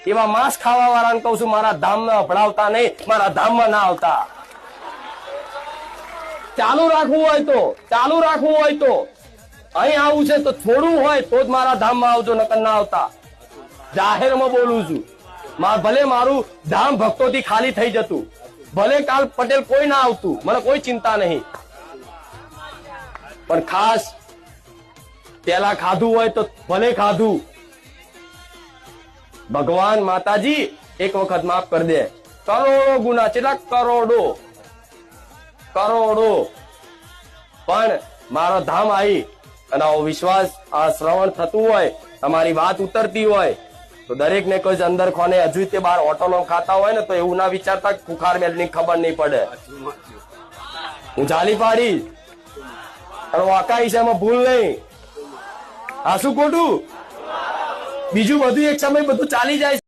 એવા માંસ ખાવા વાળાને કહું છું મારા ધામમાં અભડાવતા નહીં, મારા ધામમાં ના આવતા. ચાલુ રાખવું હોય તો અહીં આવું છે તો થોડું હોય તો જ મારા ધામમાં આવજો, નકર ના આવતા. જાહેરમાં બોલું છું. ભલે મારું ધામ ભક્તોથી ખાલી થઈ જતું, ભલે કાલ પટેલ કોઈ ના આવતું, મને કોઈ ચિંતા નહીં, પણ ખાસ પેલા ખાધું હોય તો ભલે ખાધું. ભગવાન માતાજી એક વખત માફ કરી દે. કરોડો ગુના, કેટલા કરોડો પણ મારો ધામ આવી અને આવો વિશ્વાસ, આ શ્રવણ થતું હોય, તમારી વાત ઉતરતી હોય તો દરેક ને કોઈ અંદર ખોને હજુ તે બાર હોટલો ખાતા હોય ને તો એવું ના વિચારતા ખુખાર મેલ ની ખબર નહીં પડે. હું જાલી પાડીશ અને વાકાઈશ, એમાં ભૂલ નહીં. આ શું ખોટું? બીજું બધું એક સમય બધું ચાલી જાય.